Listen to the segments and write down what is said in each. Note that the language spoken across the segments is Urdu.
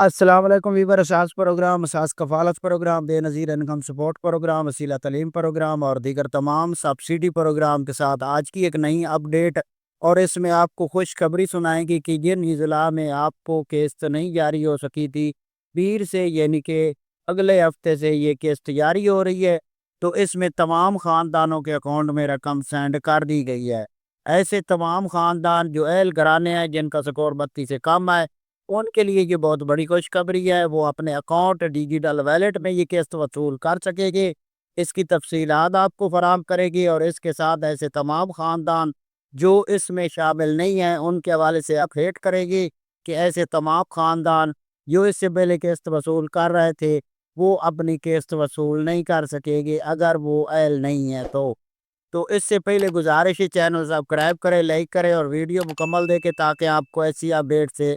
السلام علیکم ویور، اساس پروگرام، اساس کفالت پروگرام، بے نظیر انکم سپورٹ پروگرام، وسیلہ تعلیم پروگرام اور دیگر تمام سبسڈی پروگرام کے ساتھ آج کی ایک نئی اپڈیٹ، اور اس میں آپ کو خوشخبری سنائیں گی کہ جن اضلاع میں آپ کو قسط نہیں جاری ہو سکی تھی، پیر سے یعنی کہ اگلے ہفتے سے یہ قسط جاری ہو رہی ہے، تو اس میں تمام خاندانوں کے اکاؤنٹ میں رقم سینڈ کر دی گئی ہے۔ ایسے تمام خاندان جو اہل گھرانے ہیں جن کا سکور 32 سے کم ہے، ان کے لیے یہ بہت بڑی خوشخبری ہے۔ وہ اپنے اکاؤنٹ ڈیجیٹل ویلٹ میں یہ قسط وصول کر سکے گی، اس کی تفصیلات آپ کو فراہم کرے گی، اور اس کے ساتھ ایسے تمام خاندان جو اس میں شامل نہیں ہیں ان کے حوالے سے اپڈیٹ کرے گی کہ ایسے تمام خاندان جو اس سے پہلے قسط وصول کر رہے تھے وہ اپنی قسط وصول نہیں کر سکے گی اگر وہ اہل نہیں ہے تو اس سے پہلے گزارش ہے چینل سبسکرائب کرے، لائک کرے اور ویڈیو مکمل دیکھے تاکہ آپ کو ایسی اپڈیٹ سے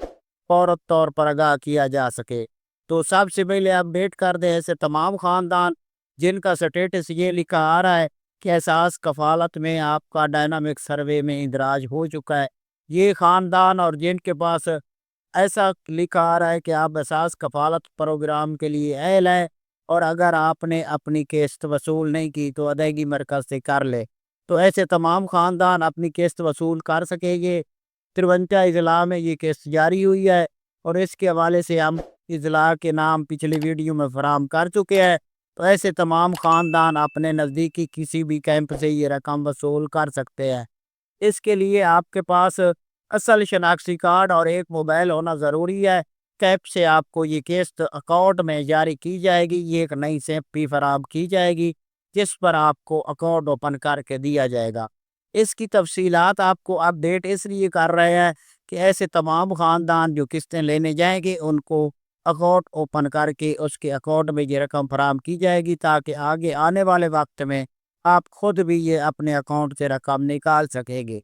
فوری طور پر آگاہ کیا جا سکے۔ تو سب سے پہلے اپڈیٹ کر دیں ایسے تمام خاندان جن کا سٹیٹس یہ لکھا آ رہا ہے کہ احساس کفالت میں آپ کا ڈائنامک سروے میں اندراج ہو چکا ہے۔ یہ خاندان اور جن کے پاس ایسا لکھا آ رہا ہے کہ آپ احساس کفالت پروگرام کے لیے اہل ہے، اور اگر آپ نے اپنی قسط وصول نہیں کی تو ادائیگی مرکز سے کر لے، تو ایسے تمام خاندان اپنی قسط وصول کر سکیں گے۔ 53 اضلاع میں یہ قسط جاری ہوئی ہے، اور اس کے حوالے سے ہم اضلاع کے نام پچھلی ویڈیو میں فراہم کر چکے ہیں، تو ایسے تمام خاندان اپنے نزدیکی کسی بھی کیمپ سے یہ رقم وصول کر سکتے ہیں۔ اس کے لیے آپ کے پاس اصل شناختی کارڈ اور ایک موبائل ہونا ضروری ہے۔ کیمپ سے آپ کو یہ قسط اکاؤنٹ میں جاری کی جائے گی، یہ ایک نئی سیپ بھی فراہم کی جائے گی جس پر آپ کو اکاؤنٹ اوپن کر کے دیا جائے گا۔ اس کی تفصیلات آپ کو اپڈیٹ اس لیے کر رہے ہیں کہ ایسے تمام خاندان جو قسطیں لینے جائیں گے ان کو اکاؤنٹ اوپن کر کے اس کے اکاؤنٹ میں یہ رقم فراہم کی جائے گی تاکہ آگے آنے والے وقت میں آپ خود بھی یہ اپنے اکاؤنٹ سے رقم نکال سکیں گے۔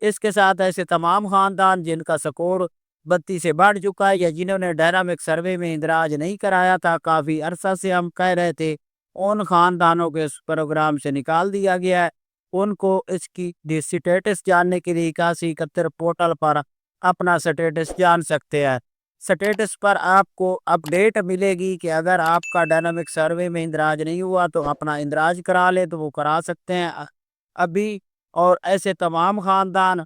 اس کے ساتھ ایسے تمام خاندان جن کا سکور 32 سے بڑھ چکا ہے یا جنہوں نے ڈائنامک سروے میں اندراج نہیں کرایا تھا، کافی عرصہ سے ہم کہہ رہے تھے، ان خاندانوں کے اس پروگرام سے نکال دیا گیا ہے۔ ان کو اس کی سٹیٹس جاننے کے لیے 8171 پورٹل پر اپنا سٹیٹس جان سکتے ہیں۔ سٹیٹس پر آپ کو اپڈیٹ ملے گی کہ اگر آپ کا ڈائنامک سروے میں اندراج نہیں ہوا تو اپنا اندراج کرا لے، تو وہ کرا سکتے ہیں ابھی۔ اور ایسے تمام خاندان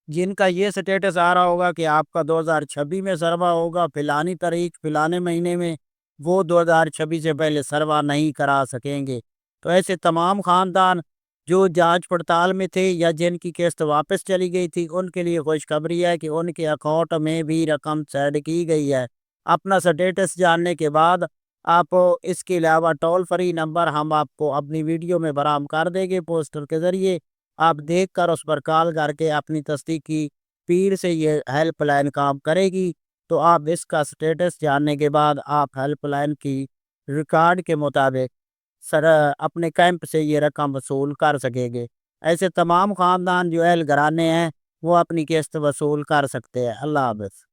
جن کا یہ سٹیٹس آ رہا ہوگا کہ آپ کا 2026 میں سروا ہوگا فلانی تاریخ فلانے مہینے میں، وہ 2026 سے پہلے سروا نہیں کرا سکیں گے۔ تو ایسے تمام خاندان جو جانچ پڑتال میں تھے یا جن کی قسط واپس چلی گئی تھی ان کے لیے خوشخبری ہے کہ ان کے اکاؤنٹ میں بھی رقم سینڈ کی گئی ہے۔ اپنا سٹیٹس جاننے کے بعد آپ اس کے علاوہ ٹول فری نمبر ہم آپ کو اپنی ویڈیو میں فراہم کر دیں گے پوسٹر کے ذریعے، آپ دیکھ کر اس پر کال کر کے اپنی تصدیق کی پیر سے یہ ہیلپ لائن کام کرے گی، تو آپ اس کا سٹیٹس جاننے کے بعد آپ ہیلپ لائن کی ریکارڈ کے مطابق اپنے کیمپ سے یہ رقم وصول کر سکیں گے۔ ایسے تمام خاندان جو اہل گھرانے ہیں وہ اپنی قسط وصول کر سکتے ہیں۔ اللہ حافظ۔